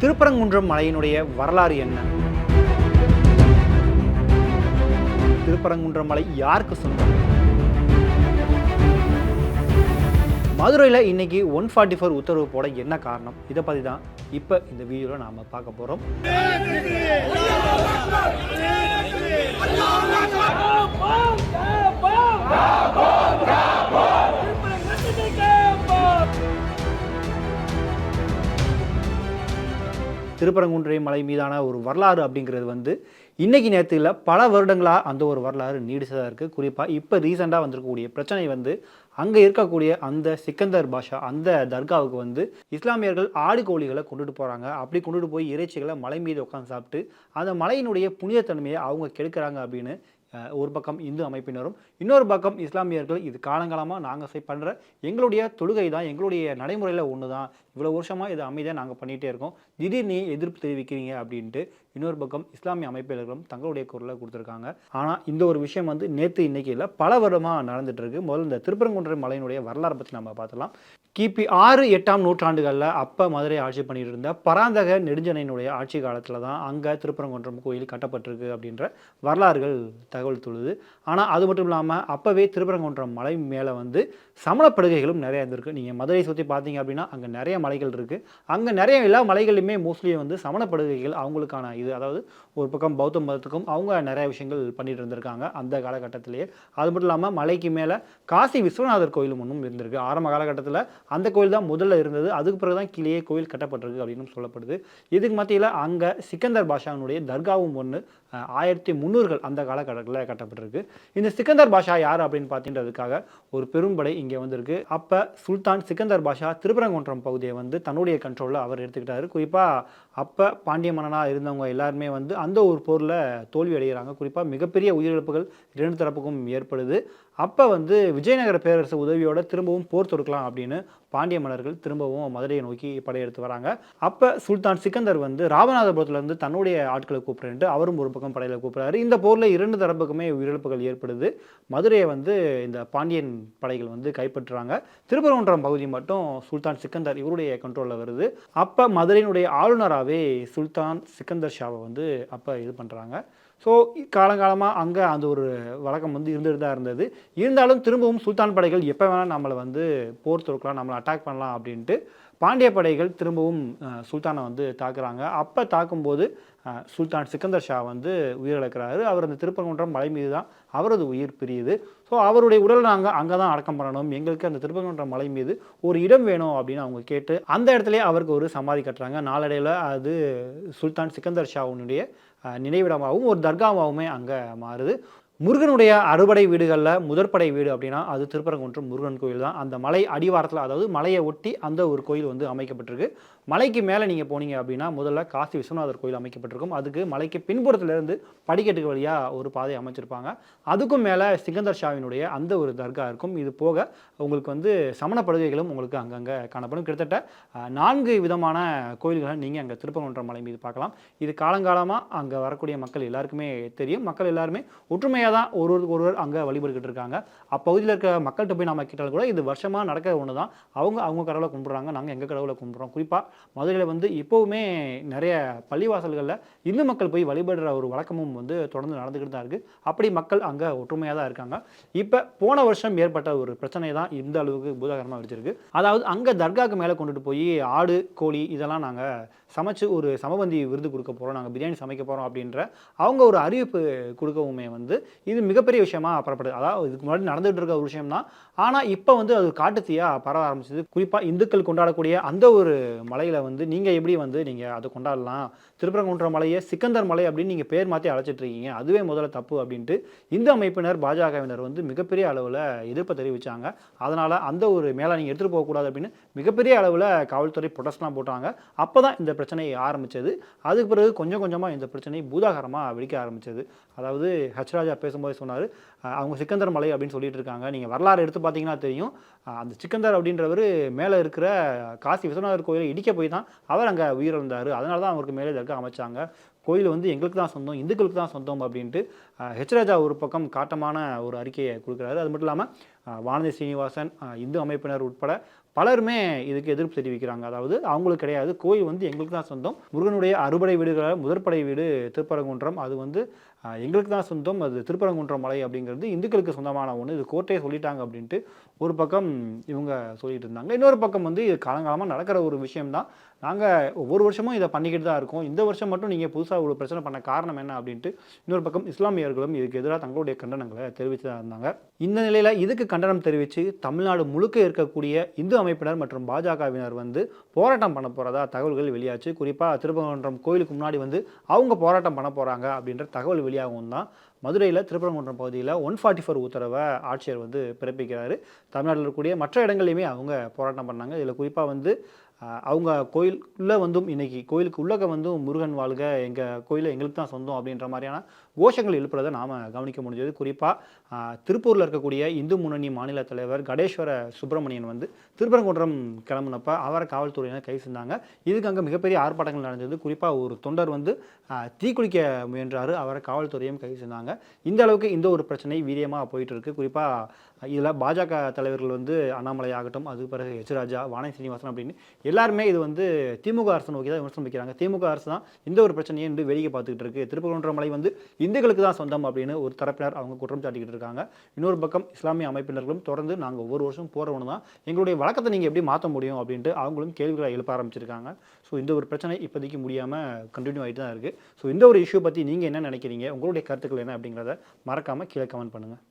திருப்பரங்குன்றம் மலையினுடைய வரலாறு என்ன? திருப்பரங்குன்றம் மலை யாருக்கு சொந்தம்? மதுரையில் இன்னைக்கு 144 உத்தரவு போட என்ன காரணம்? இதை பற்றி தான் இப்போ இந்த வீடியோவில் நாம் பார்க்க போகிறோம். திருப்பரங்குன்றம் மலை மீதான ஒரு வரலாறு அப்படிங்கிறது வந்து இன்றைக்கி நேரத்தில் பல வருடங்களாக அந்த ஒரு வரலாறு நீடிச்சதாக இருக்குது. குறிப்பாக இப்போ ரீசெண்டாக வந்திருக்கக்கூடிய பிரச்சனை வந்து அங்கே இருக்கக்கூடிய அந்த சிக்கந்தர் பாஷா அந்த தர்காவுக்கு வந்து இஸ்லாமியர்கள் ஆடு கோழிகளை கொண்டுட்டு போகிறாங்க. அப்படி கொண்டுட்டு போய் இறைச்சிகளை மலை மீது உட்காந்து சாப்பிட்டு அந்த மலையினுடைய புனிதத்தன்மையை அவங்க கெடுக்கிறாங்க அப்படின்னு ஒரு பக்கம் இந்து அமைப்பினரும், இன்னொரு பக்கம் இஸ்லாமியர்கள் இது காலங்காலமாக நாங்கள் பண்ணுற எங்களுடைய தொழுகை தான், எங்களுடைய நடைமுறையில் ஒன்று தான், இவ்வளோ வருஷமாக இது அமைதியாக நாங்கள் பண்ணிகிட்டே இருக்கோம், திடீர்னு எதிர்ப்பு தெரிவிக்கிறீங்க அப்படின்ட்டு இன்னொரு பக்கம் இஸ்லாமிய அமைப்பினர்களும் தங்களுடைய குரலை கொடுத்துருக்காங்க. ஆனால் இந்த ஒரு விஷயம் வந்து நேற்று இன்னைக்கு இல்லை, பல வருடமாக நடந்துட்டு இருக்கு. முதல்ல இந்த திருப்பரங்குன்றம் மலையினுடைய வரலாறு பற்றி நம்ம பார்த்துலாம். கிபி 6-8ஆம் நூற்றாண்டுகளில் அப்போ மதுரை ஆட்சி பண்ணிட்டு இருந்த பராந்தக நெடுஞ்சனையினுடைய ஆட்சி காலத்தில் தான் அங்கே திருப்பரங்குன்றம் கோயில் கட்டப்பட்டிருக்கு அப்படின்ற வரலாறுகள் தகவல் தொழுது. ஆனால் அது மட்டும் இல்லாமல் அப்போவே திருப்பரங்குன்றம் மலை மேலே வந்து சமணப்படுகைகளும் நிறைய இருந்திருக்கு. நீங்கள் மதுரை சுற்றி பார்த்தீங்க அப்படின்னா அங்கே நிறைய மலைகள் இருக்குது. அங்கே நிறைய எல்லா மலைகளிலுமே மோஸ்ட்லி வந்து சமணப்படுகைகள் அவங்களுக்கான இது, அதாவது ஒரு பக்கம் பௌத்த மதத்துக்கும் அவங்க நிறைய விஷயங்கள் பண்ணிட்டு இருந்திருக்காங்க அந்த காலகட்டத்திலேயே. அது மட்டும் இல்லாமல் மலைக்கு மேலே காசி விஸ்வநாதர் கோயிலும் ஒன்றும் இருந்திருக்கு. ஆரம்ப காலகட்டத்தில் அந்த கோயில் தான் முதல்ல இருந்தது, அதுக்கு பிறகு தான் கீழே கோயில் கட்டப்பட்டிருக்கு அப்படின்னு சொல்லப்படுது. இதுக்கு மத்தியில் அங்கே சிக்கந்தர் பாஷாவினுடைய தர்காவும் ஒன்று 1300கள் அந்த காலகட்டத்தில் கட்டப்பட்டிருக்கு. இந்த சிக்கந்தர் பாஷா யார் அப்படின்னு பார்த்துன்றதுக்காக ஒரு பெரும்படை இங்கே வந்திருக்கு. அப்போ சுல்தான் சிக்கந்தர் பாஷா திருப்பரங்குன்றம் பகுதியை வந்து தன்னுடைய கண்ட்ரோலில் அவர் எடுத்துக்கிட்டாரு. குறிப்பாக அப்போ பாண்டிய மன்னனாக இருந்தவங்க எல்லாருமே வந்து அந்த ஒரு போரில் தோல்வி அடைகிறாங்க. குறிப்பாக மிகப்பெரிய உயிரிழப்புகள் இரண்டு தரப்புக்கும் ஏற்படுது. அப்போ வந்து விஜயநகர பேரரசு உதவியோட திரும்பவும் போர் தொடுக்கலாம் அப்படின்னு பாண்டிய மன்னர்கள் திரும்பவும் மதுரையை நோக்கி படையெடுத்து வராங்க. அப்போ சுல்தான் சிக்கந்தர் வந்து ராமநாதபுரத்துலேருந்து தன்னுடைய ஆட்களை கூப்பிடுறேன்ட்டு அவரும் ஒரு பக்கம் படையில் கூப்பிட்றாரு. இந்த போரில் இரண்டு தரப்புக்குமே உயிரிழப்புகள் ஏற்படுது. மதுரையை வந்து இந்த பாண்டியன் படைகள் வந்து கைப்பற்றுறாங்க. திருப்பரங்குன்றம் பகுதி மட்டும் சுல்தான் சிக்கந்தர் இவருடைய கண்ட்ரோலில் வருது. அப்போ மதுரையினுடைய ஆளுநராகவே சுல்தான் சிக்கந்தர் ஷாவை வந்து அப்போ இது பண்ணுறாங்க. ஸோ காலங்காலமாக அங்கே அந்த ஒரு வழக்கம் வந்து இருந்துட்டு தான் இருந்தது. இருந்தாலும் திரும்பவும் சுல்தான் படைகள் எப்போ வேணால் நம்மளை வந்து போர் தொடுக்கலாம், நம்மளை அட்டாக் பண்ணலாம் அப்படின்ட்டு பாண்டிய படைகள் திரும்பவும் சுல்தானை வந்து தாக்குறாங்க. அப்போ தாக்கும்போது சுல்தான் சிக்கந்தர் ஷா வந்து உயிரிழக்கிறாரு. அவர் அந்த திருப்பரங்குன்றம் மலை மீது தான் அவரது உயிர் பிரியுது. ஸோ அவருடைய உடல் நாங்கள் அங்கே தான் அடக்கம் பண்ணணும், எங்களுக்கு அந்த திருப்பரங்குன்றம் மலை மீது ஒரு இடம் வேணும் அப்படின்னு அவங்க கேட்டு அந்த இடத்துல அவருக்கு ஒரு சமாதி கட்டுறாங்க. நாளடைவில் அது சுல்தான் சிக்கந்தர் ஷாவுடைய நினைவிடமாகவும் ஒரு தர்காவாகவுமே அங்கே மாறுது. முருகனுடைய அறுபடை வீடுகளில் முதற்படை வீடு அப்படின்னா அது திருப்பரங்குன்றம் முருகன் கோயில் தான். அந்த மலை அடிவாரத்தில், அதாவது மலையை ஒட்டி அந்த ஒரு கோயில் வந்து அமைக்கப்பட்டிருக்கு. மலைக்கு மேலே நீங்கள் போனீங்க அப்படின்னா முதல்ல காசி விஸ்வநாதர் கோயில் அமைக்கப்பட்டிருக்கும். அதுக்கு மலைக்கு பின்புறத்துலேருந்து படிக்கட்டுக்கு வழியாக ஒரு பாதை அமைச்சிருப்பாங்க. அதுக்கும் மேலே சிக்கந்தர் ஷாவினுடைய அந்த ஒரு தர்கா இருக்கும். இது போக உங்களுக்கு வந்து சமணப்படுகைகளும் உங்களுக்கு அங்கங்கே காணப்படும். கிட்டத்தட்ட 4 விதமான கோயில்களை நீங்கள் அங்கே திருப்பரங்குன்றம் மலை மீது பார்க்கலாம். இது காலங்காலமாக அங்கே வரக்கூடிய மக்கள் எல்லாருக்குமே தெரியும். மக்கள் எல்லாருமே ஒற்றுமையாக தான் ஒருவர் அங்கே வழிபட்டுக்கிட்டு இருக்காங்க. அப்பகுதியில் இருக்க மக்கள்கிட்ட போய் நம்ம கேட்டாலும் கூட இது வருஷமாக நடக்கிற ஒன்று தான். அவங்க கடவுளை கும்பிட்றாங்க, நாங்கள் எங்கள் கடவுளை கும்பிட்றோம். குறிப்பாக மதுரையில் வந்து இப்போவுமே நிறைய பள்ளிவாசல்களில் இந்து மக்கள் போய் வழிபடுற ஒரு வழக்கமும் வந்து தொடர்ந்து நடந்துக்கிட்டு தான் இருக்குது. அப்படி மக்கள் அங்கே ஒற்றுமையாக தான் இருக்காங்க. இப்போ போன வருஷம் ஏற்பட்ட ஒரு பிரச்சனை தான் இந்த அளவுக்கு பூதாகரமாக வச்சிருக்கு. அதாவது அங்கே தர்காவுக்கு மேலே கொண்டுட்டு போய் ஆடு கோழி இதெல்லாம் நாங்கள் சமைச்சு ஒரு சமபந்தி விருது கொடுக்க போகிறோம், நாங்கள் பிரியாணி சமைக்க போகிறோம் அப்படின்ற அவங்க ஒரு அறிவிப்பு கொடுக்கவுமே வந்து இது மிகப்பெரிய விஷயமா பரப்படுது. அதாவது இதுக்கு முன்னாடி நடந்துகிட்டு இருக்க ஒரு விஷயம் தான். ஆனால் இப்போ வந்து அது காட்டுத்தீயாக பரவ ஆரம்பிச்சது. குறிப்பாக இந்துக்கள் கொண்டாடக்கூடிய அந்த ஒரு மலையில் வந்து நீங்கள் எப்படி வந்து நீங்கள் அதை கொண்டாடலாம், திருப்பரங்குன்றம் மலையை சிக்கந்தர் மலை அப்படின்னு நீங்கள் பேர் மாற்றி அழைச்சிட்டு இருக்கீங்க, அதுவே முதல்ல தப்பு அப்படின்ட்டு இந்து அமைப்பினர் பாஜகவினர் வந்து மிகப்பெரிய அளவில் எதிர்ப்பை தெரிவித்தாங்க. அதனால் அந்த ஒரு மேலே நீங்கள் எடுத்துகிட்டு போகக்கூடாது அப்படின்னு மிகப்பெரிய அளவில் காவல்துறை ப்ரொடெஸ்ட்லாம் போட்டாங்க. அப்போ தான் இந்த பிரச்சனை ஆரம்பித்தது. அதுக்கு பிறகு கொஞ்சம் கொஞ்சமாக இந்த பிரச்சனை பூதாகரமாக வெடிக்க ஆரம்பித்தது. அதாவது ஹச்ராஜா பேசும்போது சொன்னார், அவங்க சிக்கந்தர் மலை அப்படின்னு சொல்லிட்டு இருக்காங்க. நீங்கள் வரலாறு எடுத்து பார்த்தீங்கன்னா தெரியும், அந்த சிக்கந்தர் அப்படின்றவர் மேலே இருக்கிற காசி விஸ்வநாதர் கோயிலை இடிக்க போய் தான் அவர் அங்கே உயிரிழந்தார். அதனால தான் அவருக்கு மேலே தர்கா அமைச்சாங்க. கோயில் வந்து எங்களுக்கு தான் சொந்தம், இந்துக்களுக்கு தான் சொந்தம் அப்படின்ட்டு ஹெச்ராஜா ஒரு பக்கம் காட்டமான ஒரு அறிக்கையை கொடுக்குறாரு. அது மட்டும் இல்லாமல் வானதி சீனிவாசன், இந்து அமைப்பினர் உட்பட பலருமே இதுக்கு எதிர்ப்பு தெரிவிக்கிறாங்க. அதாவது அவங்களுக்கு கிடையாது, கோயில் வந்து எங்களுக்கு தான் சொந்தம். முருகனுடைய அறுபடை வீடுகளில் முதற்படை வீடு திருப்பரங்குன்றம். அது வந்து எங்களுக்கு தான் சொந்தம். அது திருப்பரங்குன்றம் மலை அப்படிங்கிறது இந்துக்களுக்கு சொந்தமான ஒன்று. இது கோர்ட்டே சொல்லிட்டாங்க அப்படின்ட்டு ஒரு பக்கம் இவங்க சொல்லிட்டு இருந்தாங்க. இன்னொரு பக்கம் வந்து இது காலங்காலமா நடக்கிற ஒரு விஷயம் தான். நாங்க ஒவ்வொரு வருஷமும் இத பண்ணிக்கிட்டு தான் இருக்கோம். இந்த வருஷம் மட்டும் நீங்க புதுசா ஒரு பிரச்சனை பண்ண காரணம் என்ன அப்படின்ட்டு இன்னொரு பக்கம் இஸ்லாமியர்களும் இதுக்கு எதிரா தங்களுடைய கண்டனங்கள தெரிவித்து தான் இருந்தாங்க. இந்த நிலையில இதுக்கு கண்டனம் தெரிவித்து தமிழ்நாடு முழுக்க இருக்கக்கூடிய இந்து அமைப்பினர் மற்றும் பாஜகவினர் வந்து போராட்டம் பண்ண போறதா தகவல்கள் வெளியாச்சு. குறிப்பா திருப்பரங்குன்றம் கோயிலுக்கு முன்னாடி வந்து அவங்க போராட்டம் பண்ண போறாங்க அப்படின்ற தகவல் வெளியாகவும் தான் மதுரையில் திருப்பரங்குன்றம் பகுதியில் 144 உத்தரவை ஆட்சியர் வந்து பிறப்பிக்கிறாரு. தமிழ்நாட்டில் இருக்கக்கூடிய மற்ற இடங்கள்லையுமே அவங்க போராட்டம் பண்ணாங்க. இதில் குறிப்பாக வந்து அவங்க கோயிலுக்குள்ளே வந்தும் இன்னைக்கு கோயிலுக்கு உள்ளக வந்தும் முருகன் வாழ்க, எங்கள் கோயில் எங்களுக்கு தான் சொந்தம் அப்படின்ற மாதிரியான கோஷங்கள் எழுப்புறதை நாம் கவனிக்க முடிஞ்சது. குறிப்பாக திருப்பூரில் இருக்கக்கூடிய இந்து முன்னணி மாநில தலைவர் கடேஸ்வர சுப்பிரமணியன் வந்து திருப்பரங்குன்றம் கிளம்புனப்ப அவரை காவல்துறையினர் கைது செஞ்சாங்க. இதுக்கு அங்கே மிகப்பெரிய ஆர்ப்பாட்டங்கள் நடந்தது. குறிப்பாக ஒரு தொண்டர் வந்து தீக்குளிக்க முயன்றாரு, அவரை காவல்துறையும் கைது செஞ்சாங்க. இந்த அளவுக்கு இந்த ஒரு பிரச்சனை வீரியமாக போயிட்டு இருக்கு. குறிப்பாக இதில் பாஜக தலைவர்கள் வந்து அண்ணாமலை ஆகட்டும், அதுக்கு பிறகு எச் ராஜா, வானதி சீனிவாசன் அப்படின்னு எல்லாருமே இது வந்து திமுக அரசு நோக்கி தான் விமர்சனம் வைக்கிறாங்க. திமுக அரசு தான் இந்த ஒரு பிரச்சனையை வந்து வேடிக்கை பார்த்துக்கிட்டு இருக்கு. திருப்பரங்குன்றம் மலை வந்து இந்துக்களுக்கு தான் சொந்தம் அப்படின்னு ஒரு தரப்பினர் அவங்க குற்றம் சாட்டிக்கிட்டு இருக்காங்க. இன்னொரு பக்கம் இஸ்லாமிய அமைப்பினர்களும் தொடர்ந்து நாங்கள் ஒவ்வொரு வருஷம் போகிறவனு தான், எங்களுடைய வழக்கத்தை நீங்கள் எப்படி மாற்ற முடியும் அப்படின்ட்டு அவங்களும் கேள்விகளை எழுப்ப ஆரம்பிச்சிருக்காங்க. ஸோ இந்த ஒரு பிரச்சனை இப்போதைக்கு முடியாமல் கண்டினியூ ஆகிட்டு தான் இருக்குது. ஸோ இந்த ஒரு இஷ்யூ பற்றி நீங்கள் என்ன நினைக்கிறீங்க, உங்களுடைய கருத்துக்கள் என்ன அப்படிங்கிறத மறக்காமல் கீழே கமெண்ட் பண்ணுங்கள்.